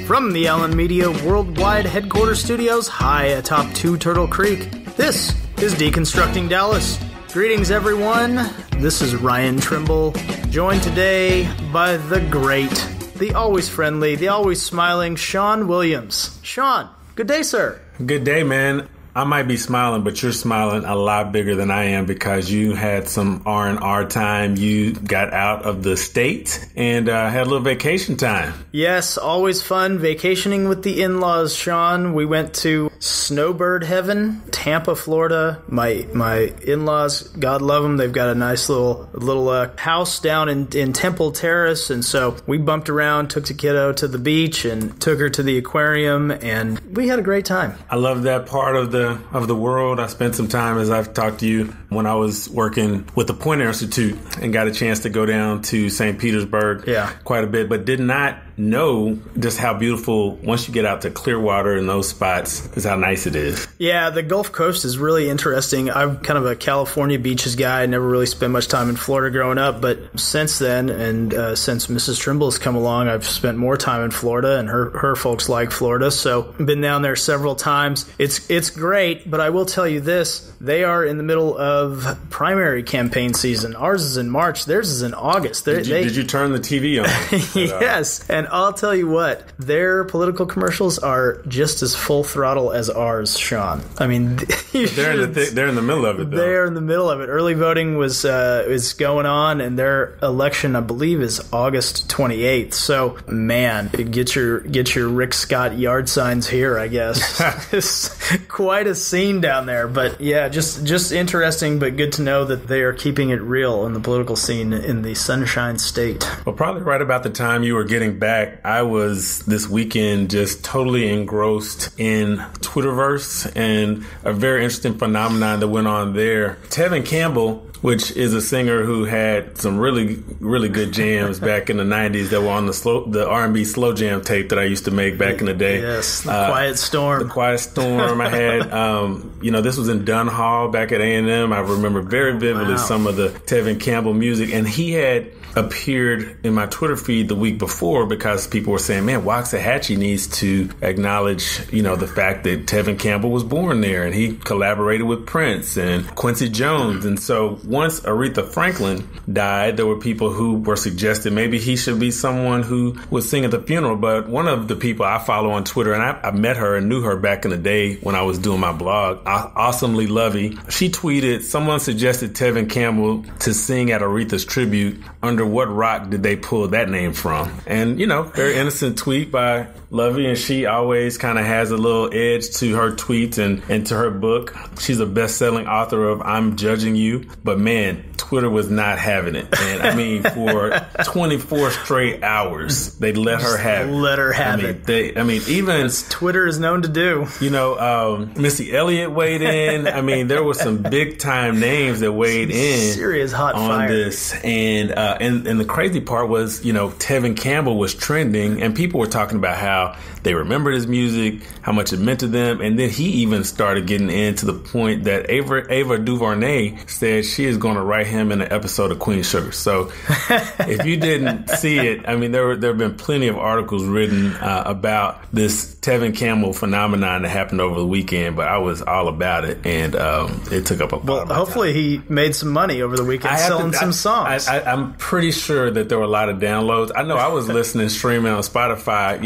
From the Allen Media Worldwide Headquarters Studios high atop Two Turtle Creek, this is Deconstructing Dallas. Greetings, everyone. This is Ryan Trimble, joined today by the great, the always friendly, the always smiling Sean Williams. Sean, good day, sir. Good day, man. I might be smiling, but you're smiling a lot bigger than I am because you had some R&R time. You got out of the state and had a little vacation time. Yes, always fun vacationing with the in-laws, Sean. We went to snowbird heaven, Tampa, Florida. My in-laws, God love them, they've got a nice little house down in Temple Terrace, and so we bumped around, took the kiddo to the beach and took her to the aquarium, and we had a great time. I love that part of the world. I spent some time, as I've talked to you, when I was working with the Poynter Institute and got a chance to go down to St. Petersburg quite a bit, but did not know just how beautiful, once you get out to Clearwater and those spots, is how nice it is. Yeah, the Gulf Coast is really interesting. I'm kind of a California beaches guy. I never really spent much time in Florida growing up, but since then, and since Mrs. Trimble has come along, I've spent more time in Florida, and her folks like Florida, so I've been down there several times. It's great, but I will tell you this, they are in the middle of primary campaign season. Ours is in March, theirs is in August. Did you turn the TV on? Yes, and I'll tell you what, their political commercials are just as full throttle as ours, Sean. I mean, they're in the middle of it, though. They're in the middle of it. Early voting is going on, and their election, I believe, is August 28th. So, man, get your Rick Scott yard signs here, I guess. It's quite a scene down there. But yeah, just interesting, but good to know that they are keeping it real in the political scene in the Sunshine State. Well, probably right about the time you were getting back, I was this weekend just totally engrossed in Twitterverse and a very interesting phenomenon that went on there. Tevin Campbell, which is a singer who had some really, really good jams back in the 90s that were on the R&B slow jam tape that I used to make back in the day. Yes, The Quiet Storm. The Quiet Storm. I had, this was in Dunn Hall back at A&M. I remember very vividly some of the Tevin Campbell music, and he had appeared in my Twitter feed the week before because people were saying, man, Waxahachie needs to acknowledge, the fact that Tevin Campbell was born there and he collaborated with Prince and Quincy Jones. And so once Aretha Franklin died, there were people who were suggesting maybe he should be someone who would sing at the funeral. But one of the people I follow on Twitter, and I met her and knew her back in the day when I was doing my blog, Awesomely Lovey, she tweeted, someone suggested Tevin Campbell to sing at Aretha's tribute. Under what rock did they pull that name from? And, very innocent tweet by Lovey, and she always kind of has a little edge to her tweets and to her book. She's a best-selling author of I'm Judging You, but man, Twitter was not having it. And I mean, for 24 straight hours, they let her have it. Let her have it. Even as Twitter is known to do. Missy Elliott weighed in. I mean, there were some big-time names that weighed in. Serious hot on fire. This. And the crazy part was, Tevin Campbell was trending, and people were talking about how they remembered his music, how much it meant to them, and then he even started getting into the point that Ava DuVernay said she is going to write him in an episode of Queen Sugar. So if you didn't see it, I mean, there have been plenty of articles written about this Tevin Campbell phenomenon that happened over the weekend, but I was all about it, and it took up a lot of my hopefully time. He made some money over the weekend selling some songs. I'm pretty sure that there were a lot of downloads. I know I was listening, streaming on Spotify,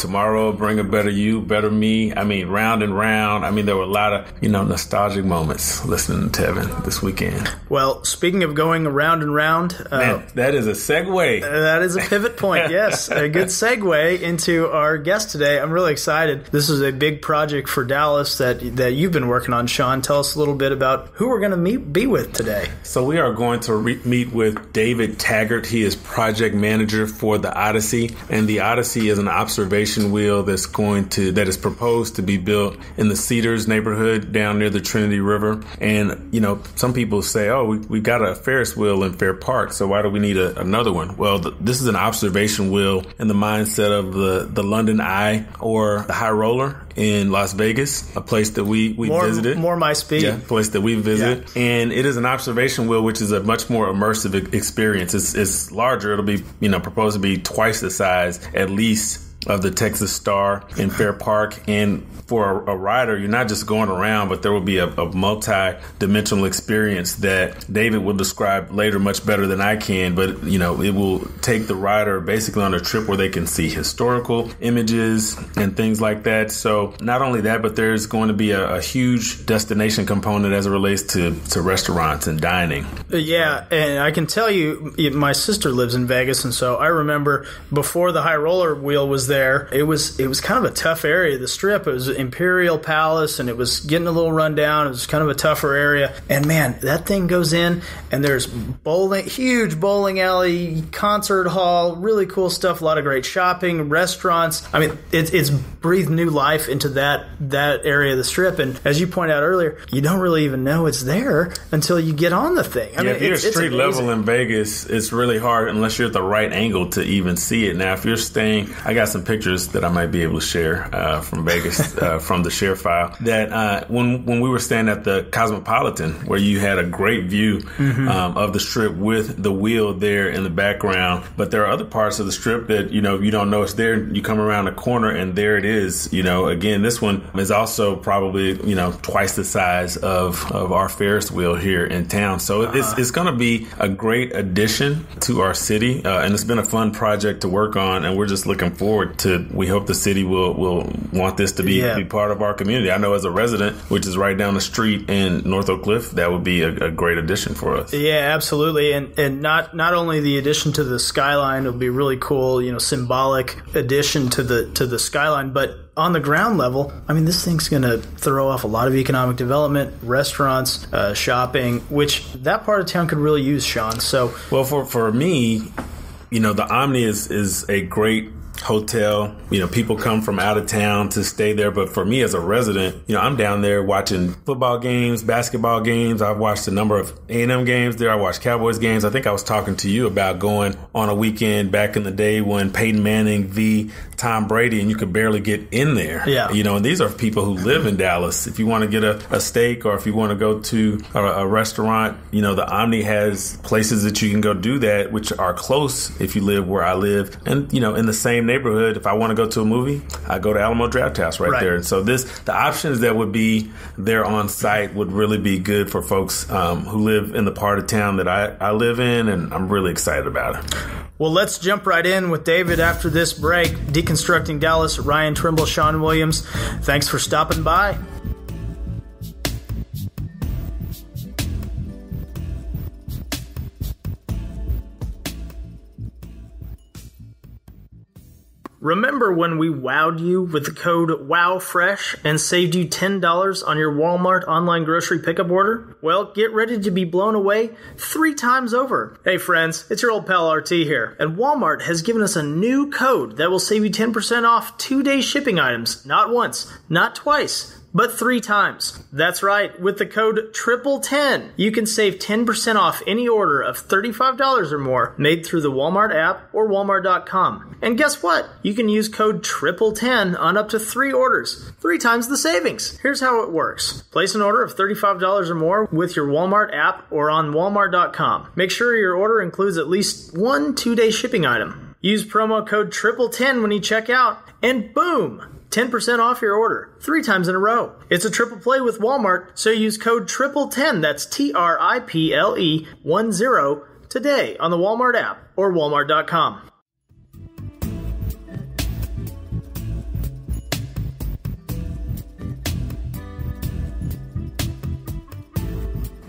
Tomorrow, Bring a Better You, Better Me. I mean, Round and Round. I mean, there were a lot of, nostalgic moments listening to Tevin this weekend. Well, speaking of going around and round. Man, that is a segue. That is a pivot point, yes. A good segue into our guest today. I'm really excited. This is a big project for Dallas that you've been working on, Sean. Tell us a little bit about who we're going to be with today. So we are going to meet with David Taggart. He is project manager for the Odyssey, and the Odyssey is an observation wheel that is proposed to be built in the Cedars neighborhood down near the Trinity River. And, some people say, we got a Ferris wheel in Fair Park, so why do we need another one? Well, this is an observation wheel in the mindset of the London Eye or the High Roller in Las Vegas, a place that we visited. More my speed. Yeah, place that we visited. Yeah. And it is an observation wheel, which is a much more immersive experience. It's larger. It'll be, proposed to be twice the size, at least, of the Texas Star in Fair Park. And for a rider, you're not just going around, but there will be a multi-dimensional experience that David will describe later much better than I can. But, you know, it will take the rider basically on a trip where they can see historical images and things like that. So not only that, but there's going to be a huge destination component as it relates to restaurants and dining. Yeah, and I can tell you, my sister lives in Vegas, and so I remember before the high roller wheel was there, it was kind of a tough area, the Strip. It was Imperial Palace, and it was getting a little run down. It was kind of a tougher area. And man, that thing goes in, and there's bowling, huge bowling alley, concert hall, really cool stuff, a lot of great shopping, restaurants. I mean, it's breathed new life into that area of the Strip. And as you pointed out earlier, you don't really even know it's there until you get on the thing. I mean, if you're street level in Vegas, it's really hard unless you're at the right angle to even see it. Now, if you're staying, I got some pictures that I might be able to share from Vegas. From the share file, that when we were staying at the Cosmopolitan, where you had a great view of the Strip with the wheel there in the background. But there are other parts of the Strip that, you know, you don't know it's there. You come around the corner and there it is. You know, again, this one is also probably, you know, twice the size of our Ferris wheel here in town. So it's going to be a great addition to our city. And it's been a fun project to work on. And we're just looking forward to, we hope the city will want this to be part of our community. I know as a resident, which is right down the street in North Oak Cliff, that would be a great addition for us. Yeah, absolutely. And not only the addition to the skyline will be really cool, you know, symbolic addition to the skyline, but on the ground level, I mean, this thing's going to throw off a lot of economic development, restaurants, shopping, which that part of town could really use, Sean. So, well, for me, you know, the Omni is a great hotel. You know, people come from out of town to stay there. But for me as a resident, you know, I'm down there watching football games, basketball games. I've watched a number of A&M games there. I watched Cowboys games. I think I was talking to you about going on a weekend back in the day when Peyton Manning v. Tom Brady, and you could barely get in there. Yeah. You know, and these are people who live in Dallas. If you want to get a steak or if you want to go to a restaurant, you know, the Omni has places that you can go do that, which are close if you live where I live. And, you know, in the same neighborhood, if I want to go to a movie, I go to Alamo Drafthouse right there. And so the options that would be there on site would really be good for folks who live in the part of town that I live in, and I'm really excited about it. Well, let's jump right in with David after this break. Deconstructing Dallas, Ryan Trimble, Sean Williams. Thanks for stopping by. Remember when we wowed you with the code WOWFRESH and saved you $10 on your Walmart online grocery pickup order? Well, get ready to be blown away 3 times over. Hey friends, it's your old pal RT here, and Walmart has given us a new code that will save you 10% off 2-day shipping items, not once, not twice, but 3 times. That's right, with the code TRIPLE10, you can save 10% off any order of $35 or more made through the Walmart app or Walmart.com. And guess what? You can use code TRIPLE10 on up to 3 orders, 3 times the savings. Here's how it works. Place an order of $35 or more with your Walmart app or on Walmart.com. Make sure your order includes at least 1 2-day shipping item. Use promo code TRIPLE10 when you check out, and boom! 10% off your order, 3 times in a row. It's a triple play with Walmart, so use code TRIPLE10, that's TRIPLE10, today on the Walmart app or Walmart.com.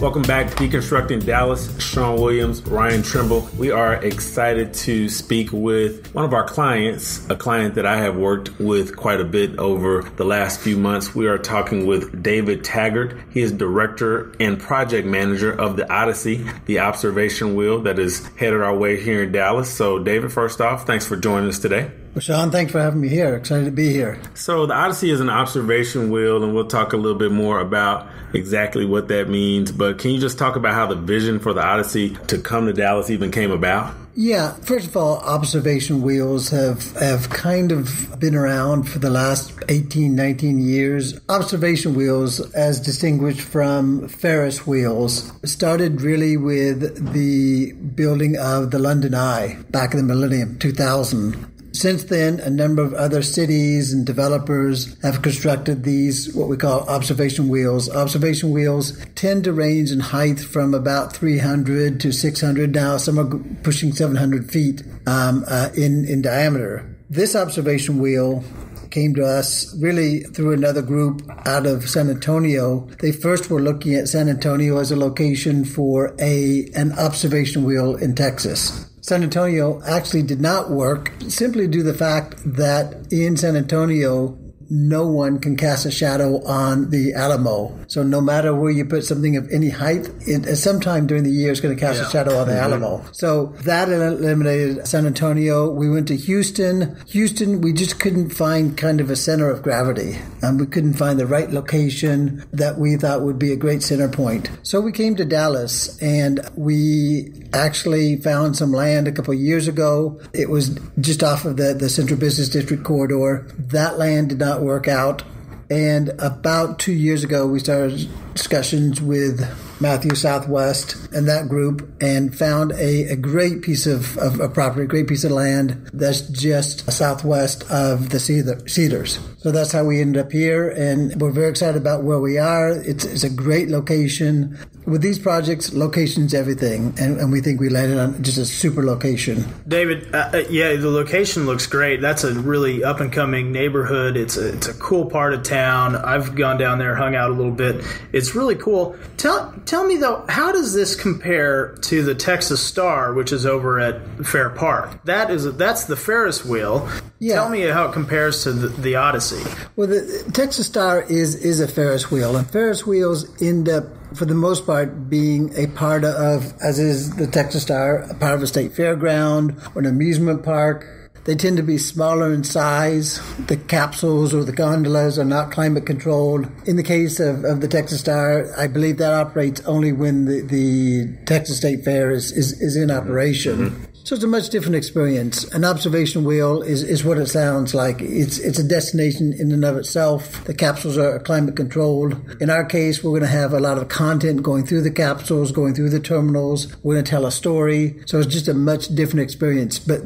Welcome back to Deconstructing Dallas. Sean Williams, Ryan Trimble. We are excited to speak with one of our clients, a client that I have worked with quite a bit over the last few months. We are talking with David Taggart. He is director and project manager of the Odyssey, the observation wheel that is headed our way here in Dallas. So David, first off, thanks for joining us today. Well, Sean, thanks for having me here. Excited to be here. So the Odyssey is an observation wheel, and we'll talk a little bit more about exactly what that means. But can you just talk about how the vision for the Odyssey to come to Dallas even came about? Yeah, first of all, observation wheels have kind of been around for the last 18, 19 years. Observation wheels, as distinguished from Ferris wheels, started really with the building of the London Eye back in the millennium, 2000. Since then, a number of other cities and developers have constructed these, what we call observation wheels. Observation wheels tend to range in height from about 300 to 600. Now, some are pushing 700 feet in diameter. This observation wheel came to us really through another group out of San Antonio. They first were looking at San Antonio as a location for an observation wheel in Texas. San Antonio actually did not work simply due to the fact that in San Antonio, no one can cast a shadow on the Alamo. So no matter where you put something of any height, sometime during the year it's going to cast a shadow on the Alamo. So that eliminated San Antonio. We went to Houston. Houston, we just couldn't find kind of a center of gravity. We couldn't find the right location that we thought would be a great center point. So we came to Dallas, and we actually found some land a couple of years ago. It was just off of the Central Business District corridor. That land did not work out. And about 2 years ago, we started discussions with Matthew Southwest and that group and found a great piece of property, a great piece of land that's just southwest of the Cedars. So that's how we ended up here, and we're very excited about where we are. It's a great location. With these projects, location's everything, and we think we landed on just a super location. David, the location looks great. That's a really up-and-coming neighborhood. It's a cool part of town. I've gone down there, hung out a little bit. It's really cool. Tell me, though, how does this compare to the Texas Star, which is over at Fair Park? That's the Ferris wheel. Yeah. Tell me how it compares to the Odyssey. Well, the Texas Star is a Ferris wheel, and Ferris wheels end up, for the most part, being a part of, as is the Texas Star, a part of a state fairground or an amusement park. They tend to be smaller in size. The capsules or the gondolas are not climate controlled. In the case of the Texas Star, I believe that operates only when the Texas State Fair is in operation. Mm-hmm. So it's a much different experience. An observation wheel is what it sounds like. It's a destination in and of itself. The capsules are climate controlled. In our case, we're going to have a lot of content going through the capsules, going through the terminals. We're going to tell a story. So it's just a much different experience. But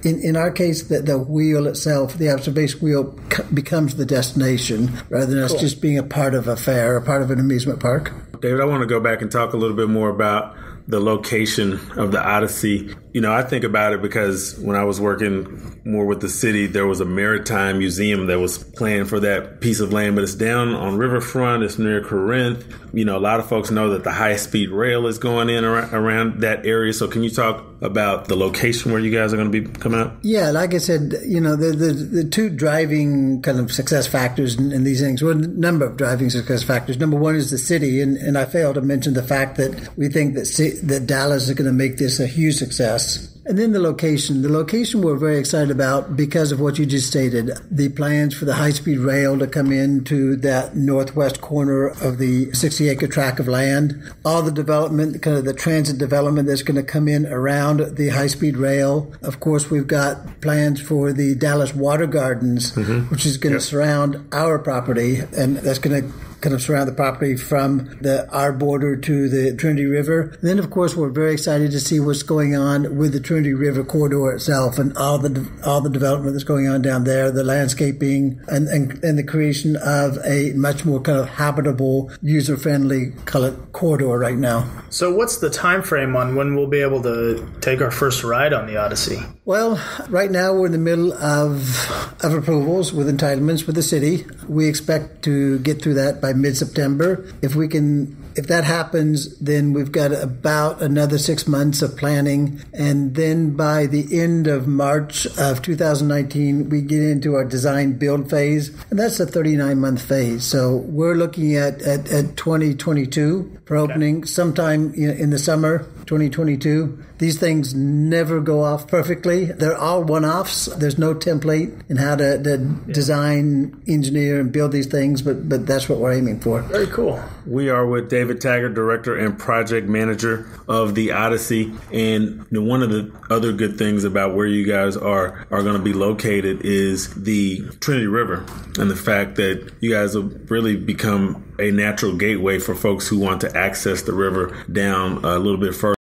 in our case, the wheel itself, the observation wheel becomes the destination rather than us just being a part of a fair, a part of an amusement park. David, I want to go back and talk a little bit more about the location of the Odyssey. I think about it because when I was working more with the city, there was a maritime museum that was planned for that piece of land, but it's down on riverfront. It's near Corinth. A lot of folks know that the high-speed rail is going in around that area. So can you talk about the location where you guys are going to be coming up? Yeah, like I said, the two driving kind of success factors in these things, well, a number of driving success factors. Number one is the city, and I failed to mention the fact that we think that Dallas is going to make this a huge success. And then the location. The location we're very excited about because of what you just stated. The plans for the high-speed rail to come into that northwest corner of the 60-acre tract of land. All the development, kind of the transit development that's going to come in around the high-speed rail. Of course, we've got plans for the Dallas Water Gardens, which is going to surround our property, and that's going to kind of surround the property from our border to the Trinity River. And then, of course, we're very excited to see what's going on with the Trinity River corridor itself and all the development that's going on down there, the landscaping and the creation of a much more kind of habitable, user-friendly corridor right now. So what's the time frame on when we'll be able to take our first ride on the Odyssey? Well, right now we're in the middle of approvals with entitlements with the city. We expect to get through that by mid-September. If that happens, then we've got about another 6 months of planning. And then by the end of March of 2019, we get into our design build phase. And that's a 39-month phase. So we're looking at 2022 for opening sometime in the summer 2022. These things never go off perfectly. They're all one-offs. There's no template in how to design, engineer, and build these things, but that's what we're aiming for. Very cool. We are with David Taggart, Director and Project Manager of the Odyssey. And one of the other good things about where you guys are going to be located is the Trinity River and the fact that you guys have really become a natural gateway for folks who want to access the river down a little bit further.